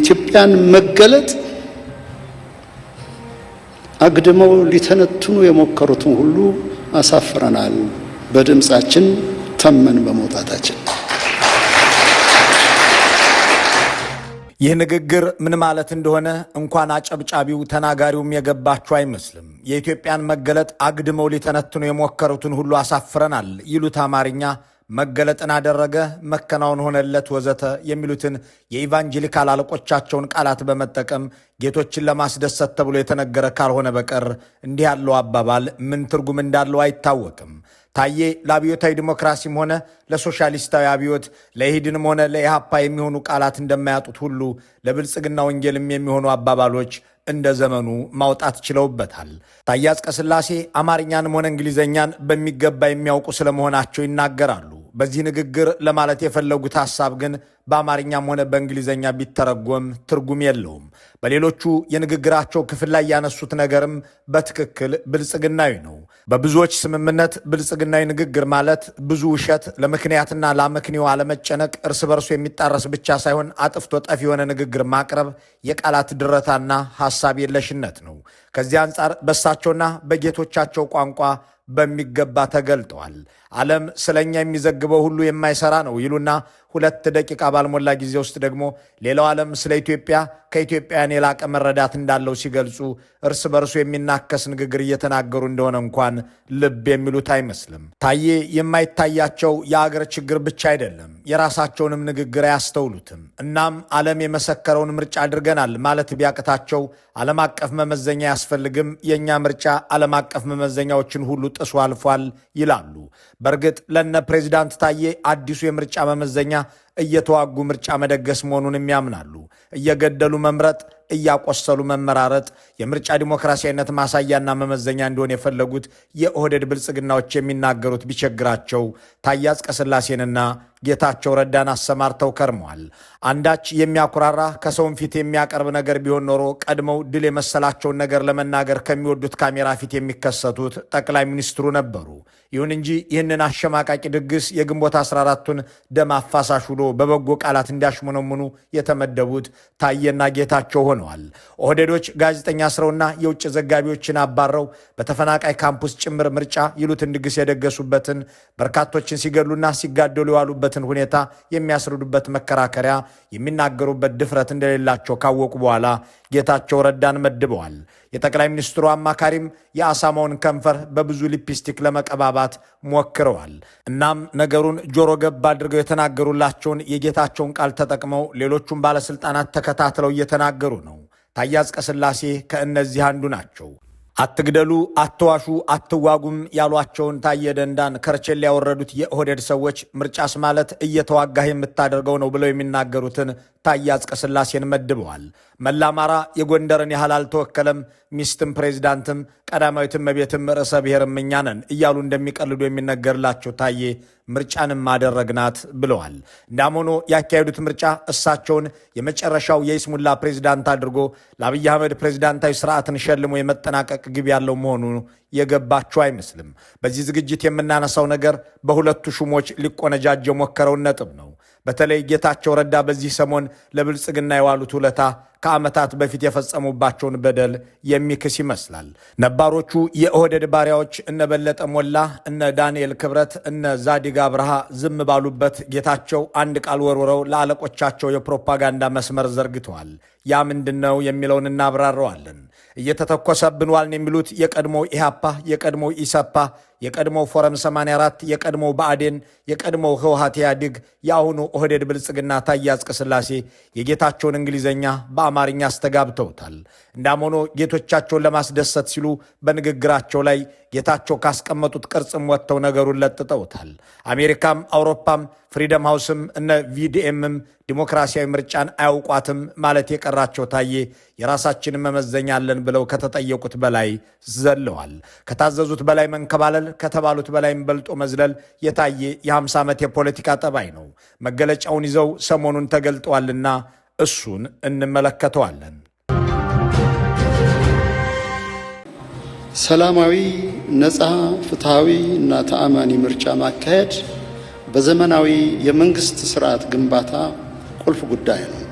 የኢትዮጵያን መገለጥ አግድመው ሊተነትኑ የሞከሩትን ሁሉ አሳፍረናል በድምጻችን ተመን በመውጣታችን። ይህ ንግግር ምን ማለት እንደሆነ እንኳን አጨብጫቢው ተናጋሪውም የገባቸው አይመስልም። የኢትዮጵያን መገለጥ አግድመው ሊተነትኑ የሞከሩትን ሁሉ አሳፍረናል ይሉት አማርኛ መገለጥን አደረገ፣ መከናወን ሆነለት፣ ወዘተ የሚሉትን የኢቫንጀሊካል አለቆቻቸውን ቃላት በመጠቀም ጌቶችን ለማስደሰት ተብሎ የተነገረ ካልሆነ በቀር እንዲህ ያለው አባባል ምን ትርጉም እንዳለው አይታወቅም። ታዬ ለአብዮታዊ ዲሞክራሲም ሆነ ለሶሻሊስታዊ አብዮት ለኢህድንም ሆነ ለኢሃፓ የሚሆኑ ቃላት እንደማያጡት ሁሉ ለብልጽግና ወንጌልም የሚሆኑ አባባሎች እንደ ዘመኑ ማውጣት ችለውበታል። ታዬ አጽቀሥላሴ አማርኛንም ሆነ እንግሊዘኛን በሚገባ የሚያውቁ ስለመሆናቸው ይናገራሉ። በዚህ ንግግር ለማለት የፈለጉት ሐሳብ ግን በአማርኛም ሆነ በእንግሊዘኛ ቢተረጎም ትርጉም የለውም። በሌሎቹ የንግግራቸው ክፍል ላይ ያነሱት ነገርም በትክክል ብልጽግናዊ ነው። በብዙዎች ስምምነት ብልጽግናዊ ንግግር ማለት ብዙ ውሸት፣ ለምክንያትና ለአመክንዮ አለመጨነቅ፣ እርስ በርሱ የሚጣረስ ብቻ ሳይሆን አጥፍቶ ጠፊ የሆነ ንግግር ማቅረብ፣ የቃላት ድረታና ሐሳብ የለሽነት ነው። ከዚህ አንጻር በእሳቸውና በጌቶቻቸው ቋንቋ በሚገባ ተገልጠዋል። ዓለም ስለኛ የሚዘግበው ሁሉ የማይሰራ ነው ይሉና 2 ደቂቃ ባልሞላ ጊዜ ውስጥ ደግሞ ሌላው ዓለም ስለ ኢትዮጵያ ከኢትዮጵያውያን የላቀ መረዳት እንዳለው ሲገልጹ እርስ በርሱ የሚናከስ ንግግር እየተናገሩ እንደሆነ እንኳን ልብ የሚሉት አይመስልም። ታዬ የማይታያቸው የአገር ችግር ብቻ አይደለም፣ የራሳቸውንም ንግግር አያስተውሉትም። እናም ዓለም የመሰከረውን ምርጫ አድርገናል ማለት ቢያቅታቸው ዓለም አቀፍ መመዘኛ አያስፈልግም፣ የእኛ ምርጫ ዓለም አቀፍ መመዘኛዎችን ሁሉ ጥሶ አልፏል ይላሉ። በእርግጥ ለነ ፕሬዚዳንት ታዬ አዲሱ የምርጫ መመዘኛ እየተዋጉ ምርጫ መደገስ መሆኑንም ያምናሉ። እየገደሉ መምረጥ፣ እያቆሰሉ መመራረጥ የምርጫ ዲሞክራሲያዊነት ማሳያና መመዘኛ እንደሆነ የፈለጉት የኦህዴድ ብልጽግናዎች የሚናገሩት ቢቸግራቸው ታዬ አጽቀሥላሴንና ጌታቸው ረዳን አሰማርተው ከርመዋል። አንዳች የሚያኩራራ ከሰውን ፊት የሚያቀርብ ነገር ቢሆን ኖሮ ቀድመው ድል የመሰላቸውን ነገር ለመናገር ከሚወዱት ካሜራ ፊት የሚከሰቱት ጠቅላይ ሚኒስትሩ ነበሩ። ይሁን እንጂ ይህንን አሸማቃቂ ድግስ የግንቦት 14ቱን ደም አፋሳሽ ውሎ በበጎ ቃላት እንዲያሽሞነሙኑ የተመደቡት ታዬና ጌታቸው ሆነዋል። ኦህዴዶች ጋዜጠኛ ስረውና የውጭ ዘጋቢዎችን አባረው በተፈናቃይ ካምፑስ ጭምር ምርጫ ይሉትን ድግስ የደገሱበትን፣ በርካቶችን ሲገሉና ሲጋደሉ የዋሉበትን ሁኔታ የሚያስረዱበት መከራከሪያ የሚናገሩበት ድፍረት እንደሌላቸው ካወቁ በኋላ ጌታቸው ረዳን መድበዋል። የጠቅላይ ሚኒስትሩ አማካሪም የአሳማውን ከንፈር በብዙ ሊፕስቲክ ለመቀባባት ሞክረዋል። እናም ነገሩን ጆሮ ገብ አድርገው የተናገሩላቸውን የጌታቸውን ቃል ተጠቅመው ሌሎቹም ባለስልጣናት ተከታትለው እየተናገሩ ነው። ታዬ አጽቀሥላሴ ከእነዚህ አንዱ ናቸው። አትግደሉ፣ አትዋሹ፣ አትዋጉም ያሏቸውን ታዬ ደንዳን ከርቸሌ ያወረዱት የኦህዴድ ሰዎች ምርጫስ ማለት እየተዋጋህ የምታደርገው ነው ብለው የሚናገሩትን ታዬ አጽቀሥላሴን መድበዋል። መላ አማራ የጎንደርን ያህል አልተወከለም፣ ሚስትም ፕሬዚዳንትም ቀዳማዊትም እመቤትም ርዕሰ ብሔርም እኛ ነን እያሉ እንደሚቀልዱ የሚነገርላቸው ታዬ ምርጫንም አደረግናት ብለዋል። እንዳም ሆኖ ያካሄዱት ምርጫ እሳቸውን የመጨረሻው የይስሙላ ፕሬዚዳንት አድርጎ ለአብይ አህመድ ፕሬዚዳንታዊ ስርዓትን ሸልሞ የመጠናቀቅ ግብ ያለው መሆኑ የገባቸው አይመስልም። በዚህ ዝግጅት የምናነሳው ነገር በሁለቱ ሹሞች ሊቆነጃጅ የሞከረውን ነጥብ ነው። በተለይ ጌታቸው ረዳ በዚህ ሰሞን ለብልጽግና የዋሉት ውለታ ከዓመታት በፊት የፈጸሙባቸውን በደል የሚክስ ይመስላል። ነባሮቹ የኦህዴድ ባሪያዎች እነ በለጠ ሞላ፣ እነ ዳንኤል ክብረት፣ እነ ዛዲግ አብርሃ ዝም ባሉበት ጌታቸው አንድ ቃል ወርውረው ለአለቆቻቸው የፕሮፓጋንዳ መስመር ዘርግተዋል። ያ ምንድነው የሚለውን እናብራረዋለን። እየተተኮሰብን ዋልን የሚሉት የቀድሞው ኢሃፓ፣ የቀድሞው ኢሰፓ፣ የቀድሞው ፎረም 84፣ የቀድሞው ብአዴን፣ የቀድሞው ህወሓት ኢህአዴግ፣ የአሁኑ ኦህዴድ ብልጽግና ታዬ አጽቀሥላሴ የጌታቸውን እንግሊዘኛ በአማርኛ አስተጋብተውታል። እንዳም ሆኖ ጌቶቻቸውን ለማስደሰት ሲሉ በንግግራቸው ላይ ጌታቸው ካስቀመጡት ቅርጽም ወጥተው ነገሩን ለጥጠውታል። አሜሪካም አውሮፓም ፍሪደም ሃውስም እነ ቪዲኤምም ዲሞክራሲያዊ ምርጫን አያውቋትም ማለት የቀራቸው ታዬ የራሳችንን መመዘኛ አለን ብለው ከተጠየቁት በላይ ዘለዋል። ከታዘዙት በላይ መንከባለል፣ ከተባሉት በላይም በልጦ መዝለል የታዬ የ50 ዓመት የፖለቲካ ጠባይ ነው። መገለጫውን ይዘው ሰሞኑን ተገልጠዋልና እሱን እንመለከተዋለን። ሰላማዊ፣ ነፃ፣ ፍትሃዊ እና ተአማኒ ምርጫ ማካሄድ በዘመናዊ የመንግስት ስርዓት ግንባታ ቁልፍ ጉዳይ ነው።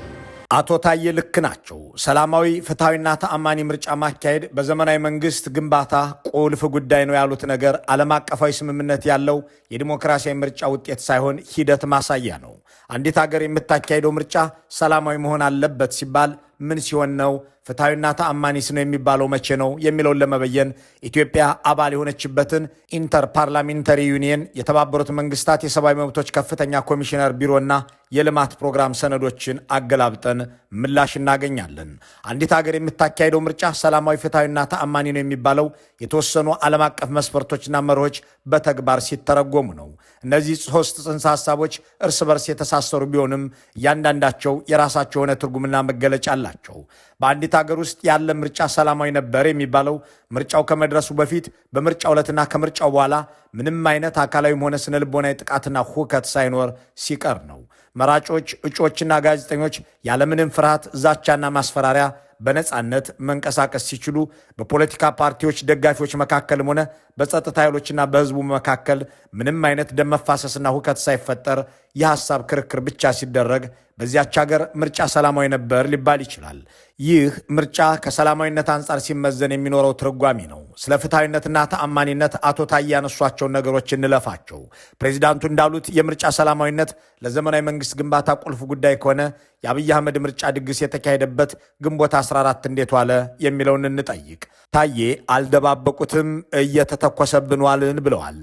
አቶ ታዬ ልክ ናቸው። ሰላማዊ ፍትሐዊና ተአማኒ ምርጫ ማካሄድ በዘመናዊ መንግስት ግንባታ ቁልፍ ጉዳይ ነው ያሉት ነገር ዓለም አቀፋዊ ስምምነት ያለው የዲሞክራሲያዊ ምርጫ ውጤት ሳይሆን ሂደት ማሳያ ነው። አንዲት ሀገር የምታካሄደው ምርጫ ሰላማዊ መሆን አለበት ሲባል ምን ሲሆን ነው? ፍትሐዊና ተአማኒስ ነው የሚባለው መቼ ነው የሚለውን ለመበየን ኢትዮጵያ አባል የሆነችበትን ኢንተር ፓርላሜንታሪ ዩኒየን የተባበሩት መንግስታት የሰብአዊ መብቶች ከፍተኛ ኮሚሽነር ቢሮና የልማት ፕሮግራም ሰነዶችን አገላብጠን ምላሽ እናገኛለን። አንዲት ሀገር የምታካሄደው ምርጫ ሰላማዊ ፍትሐዊና ተአማኒ ነው የሚባለው የተወሰኑ ዓለም አቀፍ መስፈርቶችና መርሆች በተግባር ሲተረጎሙ ነው። እነዚህ ሶስት ጽንሰ ሐሳቦች እርስ በርስ የተሳሰሩ ቢሆንም እያንዳንዳቸው የራሳቸው የሆነ ትርጉምና መገለጫ አላቸው። በአንዲት ሀገር ውስጥ ያለ ምርጫ ሰላማዊ ነበር የሚባለው ምርጫው ከመድረሱ በፊት፣ በምርጫው ዕለትና ከምርጫው በኋላ ምንም አይነት አካላዊም ሆነ ስነ ልቦናዊ ጥቃትና ሁከት ሳይኖር ሲቀር ነው። መራጮች፣ እጩዎችና ጋዜጠኞች ያለምንም ፍርሃት፣ ዛቻና ማስፈራሪያ በነጻነት መንቀሳቀስ ሲችሉ፣ በፖለቲካ ፓርቲዎች ደጋፊዎች መካከልም ሆነ በጸጥታ ኃይሎችና በህዝቡ መካከል ምንም አይነት ደም መፋሰስና ሁከት ሳይፈጠር የሐሳብ ክርክር ብቻ ሲደረግ በዚያች ሀገር ምርጫ ሰላማዊ ነበር ሊባል ይችላል። ይህ ምርጫ ከሰላማዊነት አንጻር ሲመዘን የሚኖረው ትርጓሜ ነው። ስለ ፍትሐዊነትና ተአማኒነት አቶ ታዬ ያነሷቸውን ነገሮች እንለፋቸው። ፕሬዚዳንቱ እንዳሉት የምርጫ ሰላማዊነት ለዘመናዊ መንግስት ግንባታ ቁልፍ ጉዳይ ከሆነ የአብይ አህመድ ምርጫ ድግስ የተካሄደበት ግንቦት 14 እንዴት ዋለ የሚለውን እንጠይቅ። ታዬ አልደባበቁትም፣ እየተተኮሰብን ዋልን ብለዋል።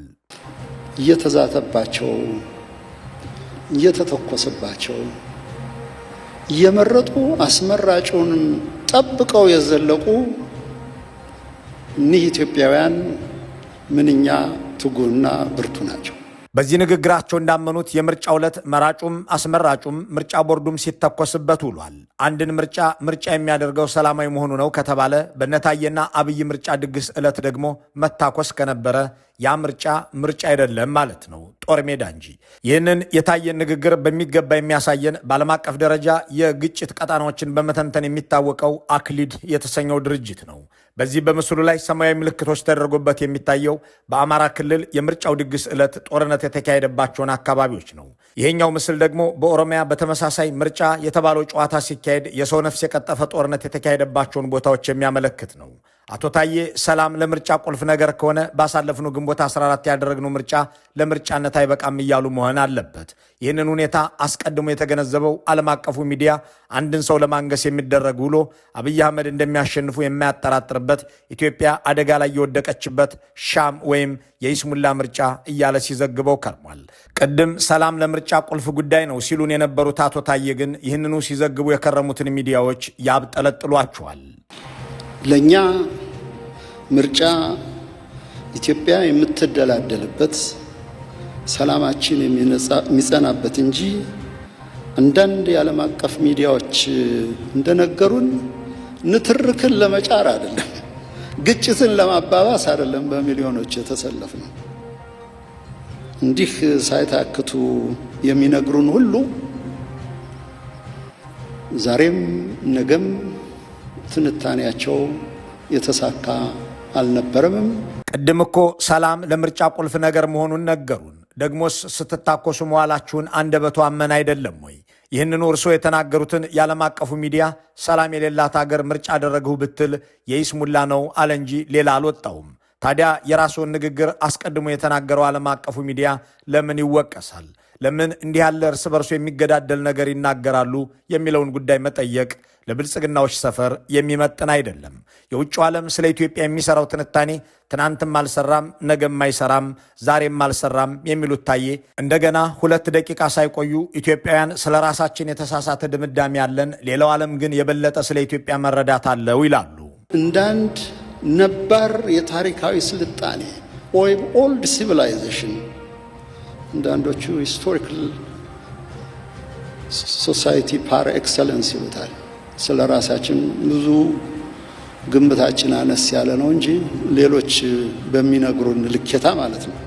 እየተዛተባቸው እየተተኮሰባቸው እየመረጡ አስመራጩንም ጠብቀው የዘለቁ እኒህ ኢትዮጵያውያን ምንኛ ትጉና ብርቱ ናቸው። በዚህ ንግግራቸው እንዳመኑት የምርጫው ዕለት መራጩም አስመራጩም ምርጫ ቦርዱም ሲተኮስበት ውሏል። አንድን ምርጫ የሚያደርገው ሰላማዊ መሆኑ ነው ከተባለ በነታየና አብይ ምርጫ ድግስ ዕለት ደግሞ መታኮስ ከነበረ ያ ምርጫ አይደለም ማለት ነው፣ ጦር ሜዳ እንጂ። ይህንን የታየን ንግግር በሚገባ የሚያሳየን በዓለም አቀፍ ደረጃ የግጭት ቀጣናዎችን በመተንተን የሚታወቀው አክሊድ የተሰኘው ድርጅት ነው። በዚህ በምስሉ ላይ ሰማያዊ ምልክቶች ተደርጎበት የሚታየው በአማራ ክልል የምርጫው ድግስ ዕለት ጦርነት የተካሄደባቸውን አካባቢዎች ነው። ይሄኛው ምስል ደግሞ በኦሮሚያ በተመሳሳይ ምርጫ የተባለው ጨዋታ ሲካሄድ የሰው ነፍስ የቀጠፈ ጦርነት የተካሄደባቸውን ቦታዎች የሚያመለክት ነው። አቶ ታዬ ሰላም ለምርጫ ቁልፍ ነገር ከሆነ ባሳለፍነው ግንቦት 14 ያደረግነው ምርጫ ለምርጫነት አይበቃም እያሉ መሆን አለበት። ይህንን ሁኔታ አስቀድሞ የተገነዘበው ዓለም አቀፉ ሚዲያ አንድን ሰው ለማንገስ የሚደረግ ውሎ አብይ አህመድ እንደሚያሸንፉ የማያጠራጥርበት፣ ኢትዮጵያ አደጋ ላይ የወደቀችበት ሻም ወይም የይስሙላ ምርጫ እያለ ሲዘግበው ከርሟል። ቅድም ሰላም ለምርጫ ቁልፍ ጉዳይ ነው ሲሉን የነበሩት አቶ ታዬ ግን ይህንኑ ሲዘግቡ የከረሙትን ሚዲያዎች ያብጠለጥሏቸዋል። ለኛ ምርጫ ኢትዮጵያ የምትደላደልበት ሰላማችን የሚጸናበት እንጂ አንዳንድ የዓለም አቀፍ ሚዲያዎች እንደነገሩን ንትርክን ለመጫር አይደለም፣ ግጭትን ለማባባስ አይደለም በሚሊዮኖች የተሰለፍ ነው። እንዲህ ሳይታክቱ የሚነግሩን ሁሉ ዛሬም ነገም ትንታኔያቸው የተሳካ አልነበረም። ቅድም እኮ ሰላም ለምርጫ ቁልፍ ነገር መሆኑን ነገሩን። ደግሞስ ስትታኮሱ መዋላችሁን አንደበቱ አመን አይደለም ወይ? ይህንኑ እርሶ የተናገሩትን የዓለም አቀፉ ሚዲያ ሰላም የሌላት ሀገር ምርጫ አደረግሁ ብትል የይስሙላ ነው አለ እንጂ ሌላ አልወጣውም። ታዲያ የራስዎን ንግግር አስቀድሞ የተናገረው ዓለም አቀፉ ሚዲያ ለምን ይወቀሳል? ለምን እንዲህ ያለ እርስ በርሱ የሚገዳደል ነገር ይናገራሉ የሚለውን ጉዳይ መጠየቅ ለብልጽግናዎች ሰፈር የሚመጥን አይደለም። የውጭው ዓለም ስለ ኢትዮጵያ የሚሰራው ትንታኔ ትናንትም አልሰራም፣ ነገም አይሰራም፣ ዛሬም አልሰራም የሚሉት ታዬ እንደገና 2 ደቂቃ ሳይቆዩ ኢትዮጵያውያን ስለ ራሳችን የተሳሳተ ድምዳሜ ያለን፣ ሌላው ዓለም ግን የበለጠ ስለ ኢትዮጵያ መረዳት አለው ይላሉ። እንዳንድ ነባር የታሪካዊ ስልጣኔ ወይም ኦልድ ሲቪላይዜሽን አንዳንዶቹ ሂስቶሪካል ሶሳይቲ ፓር ኤክሰለንስ ይሉታል። ስለ ራሳችን ብዙ ግምታችን አነስ ያለ ነው እንጂ ሌሎች በሚነግሩን ልኬታ ማለት ነው።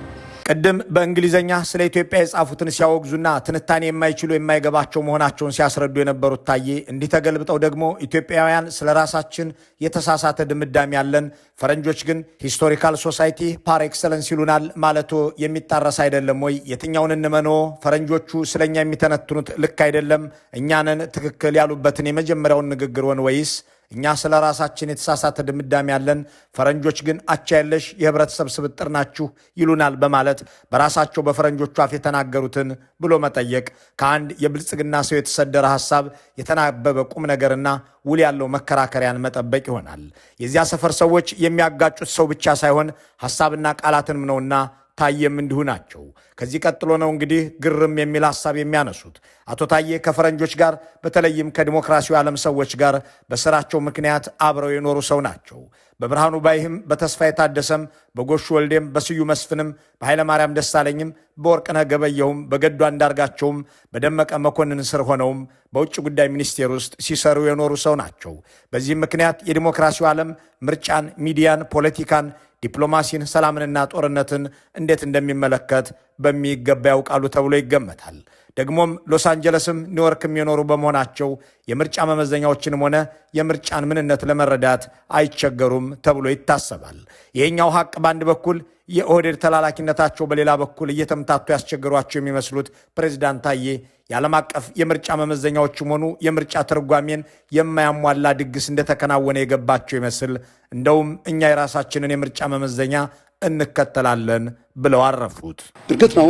ቅድም በእንግሊዘኛ ስለ ኢትዮጵያ የጻፉትን ሲያወግዙና ትንታኔ የማይችሉ የማይገባቸው መሆናቸውን ሲያስረዱ የነበሩት ታዬ እንዲህ ተገልብጠው ደግሞ ኢትዮጵያውያን ስለ ራሳችን የተሳሳተ ድምዳሜ ያለን፣ ፈረንጆች ግን ሂስቶሪካል ሶሳይቲ ፓር ኤክሰለንስ ይሉናል ማለቶ የሚጣረስ አይደለም ወይ? የትኛውን እንመኖ? ፈረንጆቹ ስለኛ የሚተነትኑት ልክ አይደለም፣ እኛንን ትክክል ያሉበትን የመጀመሪያውን ንግግር ሆን ወይስ እኛ ስለ ራሳችን የተሳሳተ ድምዳሜ ያለን፣ ፈረንጆች ግን አቻ የለሽ የህብረተሰብ ስብጥር ናችሁ ይሉናል በማለት በራሳቸው በፈረንጆቹ አፍ የተናገሩትን ብሎ መጠየቅ ከአንድ የብልጽግና ሰው የተሰደረ ሐሳብ የተናበበ ቁም ነገርና ውል ያለው መከራከሪያን መጠበቅ ይሆናል። የዚያ ሰፈር ሰዎች የሚያጋጩት ሰው ብቻ ሳይሆን ሐሳብና ቃላትንም ነውና ታዬም እንዲሁ ናቸው። ከዚህ ቀጥሎ ነው እንግዲህ ግርም የሚል ሐሳብ የሚያነሱት። አቶ ታዬ ከፈረንጆች ጋር በተለይም ከዲሞክራሲው ዓለም ሰዎች ጋር በስራቸው ምክንያት አብረው የኖሩ ሰው ናቸው። በብርሃኑ ባይህም፣ በተስፋ የታደሰም፣ በጎሹ ወልዴም፣ በስዩ መስፍንም፣ በኃይለማርያም ደሳለኝም፣ በወርቅነህ ገበየሁም፣ በገዱ አንዳርጋቸውም፣ በደመቀ መኮንን ስር ሆነውም በውጭ ጉዳይ ሚኒስቴር ውስጥ ሲሰሩ የኖሩ ሰው ናቸው። በዚህም ምክንያት የዲሞክራሲው ዓለም ምርጫን፣ ሚዲያን፣ ፖለቲካን፣ ዲፕሎማሲን፣ ሰላምንና ጦርነትን እንዴት እንደሚመለከት በሚገባ ያውቃሉ ተብሎ ይገመታል። ደግሞም ሎስ አንጀለስም ኒውዮርክም የኖሩ በመሆናቸው የምርጫ መመዘኛዎችንም ሆነ የምርጫን ምንነት ለመረዳት አይቸገሩም ተብሎ ይታሰባል። ይሄኛው ሐቅ በአንድ በኩል የኦህዴድ ተላላኪነታቸው በሌላ በኩል እየተምታቱ ያስቸገሯቸው የሚመስሉት ፕሬዚዳንት ታዬ የዓለም አቀፍ የምርጫ መመዘኛዎችም ሆኑ የምርጫ ትርጓሜን የማያሟላ ድግስ እንደተከናወነ የገባቸው ይመስል እንደውም እኛ የራሳችንን የምርጫ መመዘኛ እንከተላለን ብለው አረፉት። እርግጥ ነው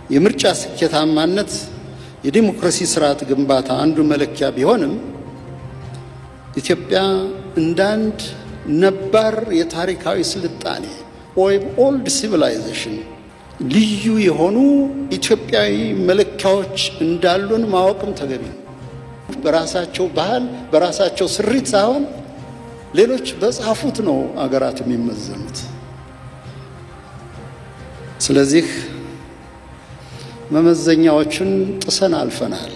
የምርጫ ስኬታማነት የዲሞክራሲ ስርዓት ግንባታ አንዱ መለኪያ ቢሆንም ኢትዮጵያ እንዳንድ ነባር የታሪካዊ ስልጣኔ ወይም ኦልድ ሲቪላይዜሽን ልዩ የሆኑ ኢትዮጵያዊ መለኪያዎች እንዳሉን ማወቅም ተገቢ ነው። በራሳቸው ባህል በራሳቸው ስሪት ሳይሆን ሌሎች በጻፉት ነው አገራት የሚመዘኑት። ስለዚህ መመዘኛዎችን ጥሰን አልፈናል።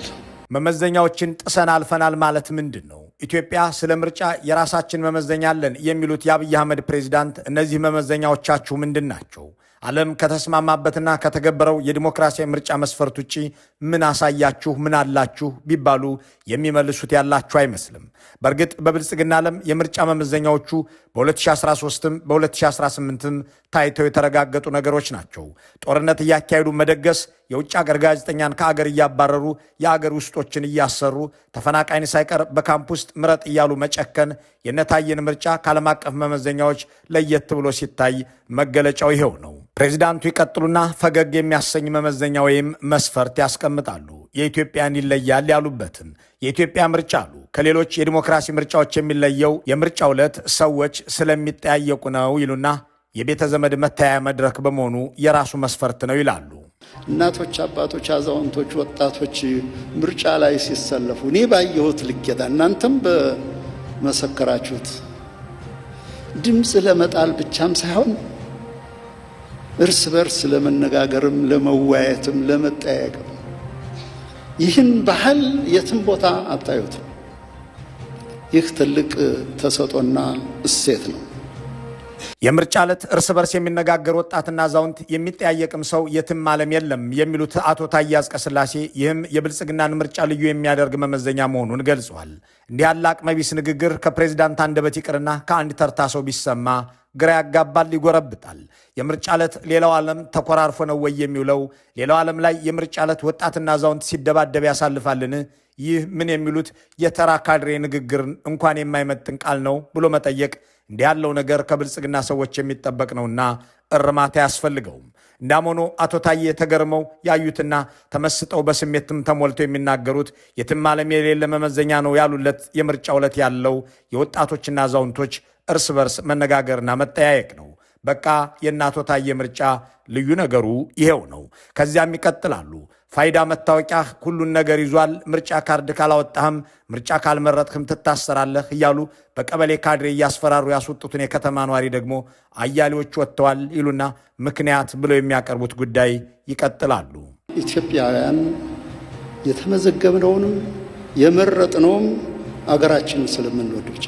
መመዘኛዎችን ጥሰን አልፈናል ማለት ምንድን ነው? ኢትዮጵያ ስለ ምርጫ የራሳችን መመዘኛ አለን የሚሉት የአብይ አህመድ ፕሬዚዳንት እነዚህ መመዘኛዎቻችሁ ምንድን ናቸው? ዓለም ከተስማማበትና ከተገበረው የዲሞክራሲያዊ ምርጫ መስፈርት ውጪ ምን አሳያችሁ፣ ምን አላችሁ ቢባሉ የሚመልሱት ያላችሁ አይመስልም። በእርግጥ በብልጽግና ዓለም የምርጫ መመዘኛዎቹ በ2013ም በ2018ም ታይተው የተረጋገጡ ነገሮች ናቸው። ጦርነት እያካሄዱ መደገስ፣ የውጭ አገር ጋዜጠኛን ከአገር እያባረሩ የአገር ውስጦችን እያሰሩ ተፈናቃይን ሳይቀር በካምፕ ውስጥ ምረጥ እያሉ መጨከን የነታየን ምርጫ ከዓለም አቀፍ መመዘኛዎች ለየት ብሎ ሲታይ መገለጫው ይሄው ነው። ፕሬዚዳንቱ ይቀጥሉና ፈገግ የሚያሰኝ መመዘኛ ወይም መስፈርት ያስቀምጣሉ። የኢትዮጵያን ይለያል ያሉበትን የኢትዮጵያ ምርጫ አሉ። ከሌሎች የዲሞክራሲ ምርጫዎች የሚለየው የምርጫው ዕለት ሰዎች ስለሚጠያየቁ ነው ይሉና የቤተ ዘመድ መተያያ መድረክ በመሆኑ የራሱ መስፈርት ነው ይላሉ። እናቶች፣ አባቶች፣ አዛውንቶች፣ ወጣቶች ምርጫ ላይ ሲሰለፉ እኔ ባየሁት ልኬታ እናንተም በመሰከራችሁት ድምፅ ለመጣል ብቻም ሳይሆን እርስ በርስ ለመነጋገርም ለመወያየትም ለመጠያየቅም ይህን ባህል የትም ቦታ አታዩትም። ይህ ትልቅ ተሰጦና እሴት ነው። የምርጫ ዕለት እርስ በርስ የሚነጋገር ወጣትና አዛውንት የሚጠያየቅም ሰው የትም ዓለም የለም የሚሉት አቶ ታዬ አጽቀሥላሴ ይህም የብልጽግናን ምርጫ ልዩ የሚያደርግ መመዘኛ መሆኑን ገልጸዋል። እንዲህ ያለ አቅመቢስ ንግግር ከፕሬዚዳንት አንደበት ይቅርና ከአንድ ተርታ ሰው ቢሰማ ግራ ያጋባል፣ ይጎረብጣል። የምርጫ ዕለት ሌላው ዓለም ተኮራርፎ ነው ወይ የሚውለው? ሌላው ዓለም ላይ የምርጫ ዕለት ወጣትና አዛውንት ሲደባደብ ያሳልፋልን? ይህ ምን የሚሉት የተራ ካድሬ ንግግር እንኳን የማይመጥን ቃል ነው ብሎ መጠየቅ እንዲህ ያለው ነገር ከብልጽግና ሰዎች የሚጠበቅ ነውና እርማት አያስፈልገውም። እንዳም ሆኖ አቶ ታዬ ተገርመው ያዩትና ተመስጠው በስሜትም ተሞልተው የሚናገሩት የትም ዓለም የሌለ መመዘኛ ነው ያሉለት የምርጫው ዕለት ያለው የወጣቶችና አዛውንቶች እርስ በርስ መነጋገርና መጠያየቅ ነው። በቃ የአቶ ታዬ ምርጫ ልዩ ነገሩ ይሄው ነው። ከዚያም ይቀጥላሉ። ፋይዳ መታወቂያ ሁሉን ነገር ይዟል፣ ምርጫ ካርድ ካላወጣህም ምርጫ ካልመረጥክም ትታሰራለህ እያሉ በቀበሌ ካድሬ እያስፈራሩ ያስወጡትን የከተማ ነዋሪ ደግሞ አያሌዎች ወጥተዋል ይሉና ምክንያት ብለው የሚያቀርቡት ጉዳይ ይቀጥላሉ። ኢትዮጵያውያን የተመዘገብነውንም የመረጥነውም አገራችንን ስለምንወድ ብቻ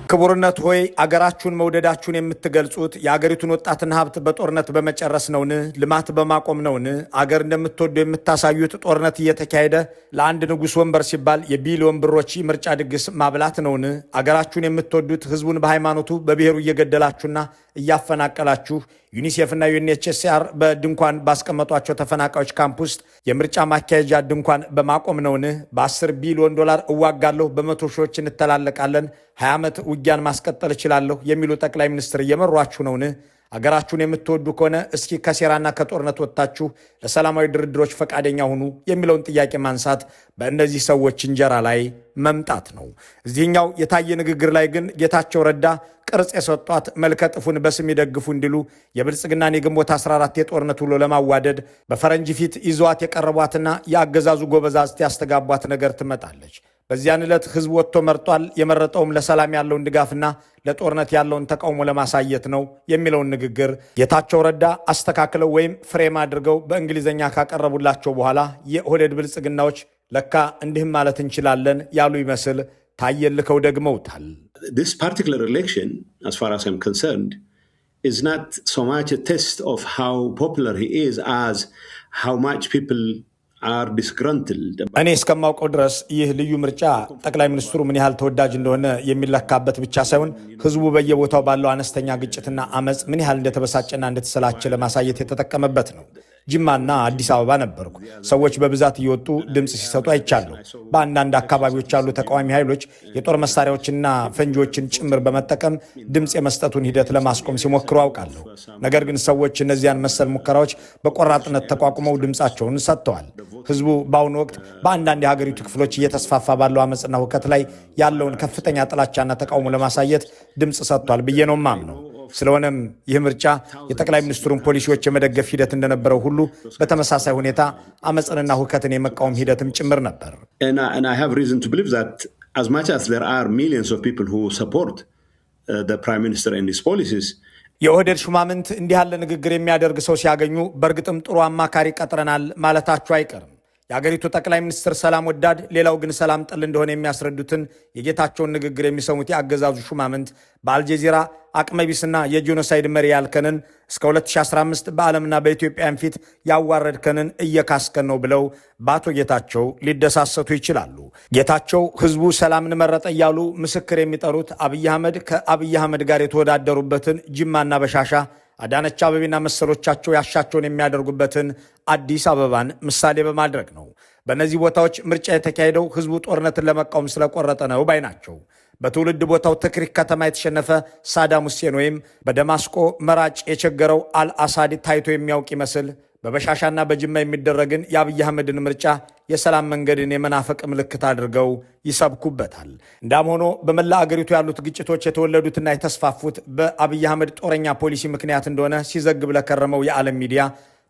ክቡርነት ሆይ አገራችሁን መውደዳችሁን የምትገልጹት የአገሪቱን ወጣትና ሀብት በጦርነት በመጨረስ ነውን? ልማት በማቆም ነውን? አገር እንደምትወዱ የምታሳዩት ጦርነት እየተካሄደ ለአንድ ንጉሥ ወንበር ሲባል የቢሊዮን ብሮች ምርጫ ድግስ ማብላት ነውን? አገራችሁን የምትወዱት ህዝቡን በሃይማኖቱ በብሔሩ እየገደላችሁና እያፈናቀላችሁ ዩኒሴፍና ዩኤንኤችሲአር በድንኳን ባስቀመጧቸው ተፈናቃዮች ካምፕ ውስጥ የምርጫ ማካሄጃ ድንኳን በማቆም ነውን? በ10 ቢሊዮን ዶላር እዋጋለሁ፣ በመቶ ሺዎች እንተላለቃለን፣ 20 ዓመት ውጊያን ማስቀጠል እችላለሁ የሚሉ ጠቅላይ ሚኒስትር እየመሯችሁ ነውን? አገራችሁን የምትወዱ ከሆነ እስኪ ከሴራና ከጦርነት ወጥታችሁ ለሰላማዊ ድርድሮች ፈቃደኛ ሁኑ የሚለውን ጥያቄ ማንሳት በእነዚህ ሰዎች እንጀራ ላይ መምጣት ነው። እዚህኛው የታየ ንግግር ላይ ግን ጌታቸው ረዳ ቅርጽ የሰጧት መልከጥፉን በስም ይደግፉ እንዲሉ የብልጽግናን የግንቦት 14 የጦርነት ውሎ ለማዋደድ በፈረንጅ ፊት ይዘዋት የቀረቧትና የአገዛዙ ጎበዛዝት ያስተጋቧት ነገር ትመጣለች። በዚያን ዕለት ህዝብ ወጥቶ መርጧል። የመረጠውም ለሰላም ያለውን ድጋፍና ለጦርነት ያለውን ተቃውሞ ለማሳየት ነው የሚለውን ንግግር ጌታቸው ረዳ አስተካክለው ወይም ፍሬም አድርገው በእንግሊዝኛ ካቀረቡላቸው በኋላ የኦህዴድ ብልጽግናዎች ለካ እንዲህም ማለት እንችላለን ያሉ ይመስል ታየልከው ደግመውታል። This particular election, as far as I'm concerned, is not so much a test of how popular he is as how much people are disgruntled. እኔ እስከማውቀው ድረስ ይህ ልዩ ምርጫ ጠቅላይ ሚኒስትሩ ምን ያህል ተወዳጅ እንደሆነ የሚለካበት ብቻ ሳይሆን ህዝቡ በየቦታው ባለው አነስተኛ ግጭትና አመፅ ምን ያህል እንደተበሳጨና እንደተሰላቸ ለማሳየት የተጠቀመበት ነው። ጅማና አዲስ አበባ ነበርኩ። ሰዎች በብዛት እየወጡ ድምፅ ሲሰጡ አይቻለሁ። በአንዳንድ አካባቢዎች ያሉ ተቃዋሚ ኃይሎች የጦር መሳሪያዎችና ፈንጂዎችን ጭምር በመጠቀም ድምፅ የመስጠቱን ሂደት ለማስቆም ሲሞክሩ አውቃለሁ። ነገር ግን ሰዎች እነዚያን መሰል ሙከራዎች በቆራጥነት ተቋቁመው ድምፃቸውን ሰጥተዋል። ህዝቡ በአሁኑ ወቅት በአንዳንድ የሀገሪቱ ክፍሎች እየተስፋፋ ባለው አመፅና ሁከት ላይ ያለውን ከፍተኛ ጥላቻና ተቃውሞ ለማሳየት ድምፅ ሰጥቷል ብዬ ነው የማምነው። ስለሆነም ይህ ምርጫ የጠቅላይ ሚኒስትሩን ፖሊሲዎች የመደገፍ ሂደት እንደነበረው ሁሉ በተመሳሳይ ሁኔታ አመፅንና ሁከትን የመቃወም ሂደትም ጭምር ነበር። And I have reason to believe that as much as there are millions of people who support the Prime Minister and his policies, የኦህዴድ ሹማምንት እንዲህ ያለ ንግግር የሚያደርግ ሰው ሲያገኙ በእርግጥም ጥሩ አማካሪ ቀጥረናል ማለታቸው አይቀርም። የአገሪቱ ጠቅላይ ሚኒስትር ሰላም ወዳድ፣ ሌላው ግን ሰላም ጠል እንደሆነ የሚያስረዱትን የጌታቸውን ንግግር የሚሰሙት የአገዛዙ ሹማምንት በአልጀዚራ አቅመቢስና የጄኖሳይድ መሪ ያልከንን እስከ 2015 በዓለምና በኢትዮጵያን ፊት ያዋረድከንን እየካስከን ነው ብለው በአቶ ጌታቸው ሊደሳሰቱ ይችላሉ። ጌታቸው ህዝቡ ሰላምን መረጠ እያሉ ምስክር የሚጠሩት አብይ አህመድ ከአብይ አህመድ ጋር የተወዳደሩበትን ጅማና በሻሻ አዳነች አቤቤና መሰሎቻቸው ያሻቸውን የሚያደርጉበትን አዲስ አበባን ምሳሌ በማድረግ ነው። በእነዚህ ቦታዎች ምርጫ የተካሄደው ህዝቡ ጦርነትን ለመቃወም ስለቆረጠ ነው ባይ ናቸው። በትውልድ ቦታው ትክሪክ ከተማ የተሸነፈ ሳዳም ሁሴን ወይም በደማስቆ መራጭ የቸገረው አልአሳድ ታይቶ የሚያውቅ ይመስል በበሻሻና በጅማ የሚደረግን የአብይ አህመድን ምርጫ የሰላም መንገድን የመናፈቅ ምልክት አድርገው ይሰብኩበታል። እንዳም ሆኖ በመላ አገሪቱ ያሉት ግጭቶች የተወለዱትና የተስፋፉት በአብይ አህመድ ጦረኛ ፖሊሲ ምክንያት እንደሆነ ሲዘግብ ለከረመው የዓለም ሚዲያ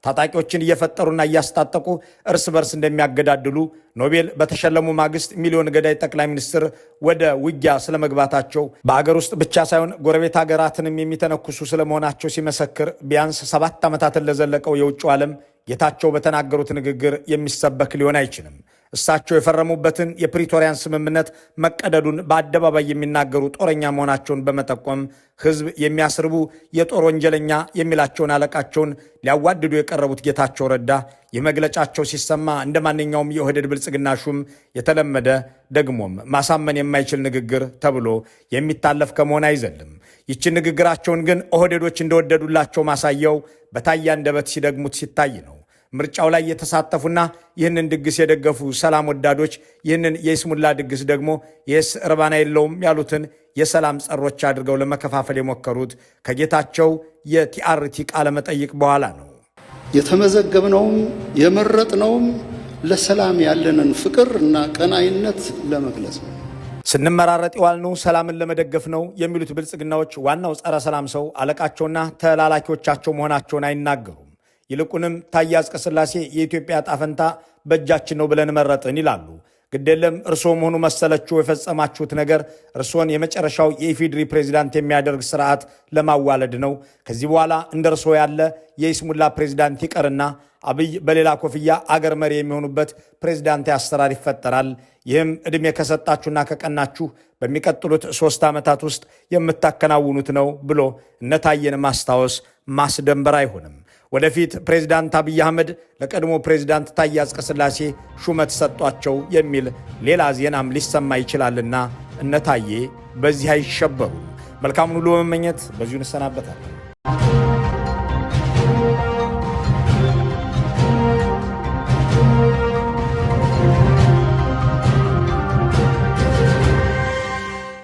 ታጣቂዎችን እየፈጠሩና እያስታጠቁ እርስ በርስ እንደሚያገዳድሉ፣ ኖቤል በተሸለሙ ማግስት ሚሊዮን ገዳይ ጠቅላይ ሚኒስትር ወደ ውጊያ ስለመግባታቸው፣ በአገር ውስጥ ብቻ ሳይሆን ጎረቤት ሀገራትንም የሚተነኩሱ ስለመሆናቸው ሲመሰክር ቢያንስ 7 ዓመታትን ለዘለቀው የውጭው ዓለም ጌታቸው በተናገሩት ንግግር የሚሰበክ ሊሆን አይችልም። እሳቸው የፈረሙበትን የፕሪቶሪያን ስምምነት መቀደዱን በአደባባይ የሚናገሩ ጦረኛ መሆናቸውን በመጠቆም ህዝብ የሚያስርቡ የጦር ወንጀለኛ የሚላቸውን አለቃቸውን ሊያዋድዱ የቀረቡት ጌታቸው ረዳ የመግለጫቸው ሲሰማ እንደ ማንኛውም የኦህዴድ ብልጽግና ሹም የተለመደ ደግሞም ማሳመን የማይችል ንግግር ተብሎ የሚታለፍ ከመሆን አይዘልም። ይችን ንግግራቸውን ግን ኦህዴዶች እንደወደዱላቸው ማሳያው በታየ አንደበት ሲደግሙት ሲታይ ነው። ምርጫው ላይ የተሳተፉና ይህንን ድግስ የደገፉ ሰላም ወዳዶች ይህንን የይስሙላ ድግስ ደግሞ የስ እርባና የለውም ያሉትን የሰላም ጸሮች አድርገው ለመከፋፈል የሞከሩት ከጌታቸው የቲአርቲ ቃለ መጠይቅ በኋላ ነው። የተመዘገብነውም የመረጥነውም ለሰላም ያለንን ፍቅር እና ቀናይነት ለመግለጽ ነው። ስንመራረጥ የዋልነው ሰላምን ለመደገፍ ነው የሚሉት ብልጽግናዎች ዋናው ጸረ ሰላም ሰው አለቃቸውና ተላላኪዎቻቸው መሆናቸውን አይናገሩም። ይልቁንም ታዬ አጽቀሥላሴ የኢትዮጵያ ዕጣ ፈንታ በእጃችን ነው ብለን መረጥን ይላሉ። ግዴለም እርስዎ መሆኑ መሰለችው የፈጸማችሁት ነገር እርስዎን የመጨረሻው የኢፌዴሪ ፕሬዚዳንት የሚያደርግ ስርዓት ለማዋለድ ነው። ከዚህ በኋላ እንደ እርስዎ ያለ የይስሙላ ፕሬዚዳንት ይቀርና አብይ በሌላ ኮፍያ አገር መሪ የሚሆኑበት ፕሬዚዳንት አሰራር ይፈጠራል። ይህም ዕድሜ ከሰጣችሁና ከቀናችሁ በሚቀጥሉት 3 ዓመታት ውስጥ የምታከናውኑት ነው ብሎ እነታየን ማስታወስ ማስደንበር አይሆንም። ወደፊት ፕሬዚዳንት አብይ አህመድ ለቀድሞ ፕሬዚዳንት ታዬ አጽቀሥላሴ ሹመት ሰጧቸው የሚል ሌላ ዜናም ሊሰማ ይችላልና እነታዬ በዚህ አይሸበሩም። መልካሙን ሁሉ በመመኘት በዚሁ እንሰናበታለን።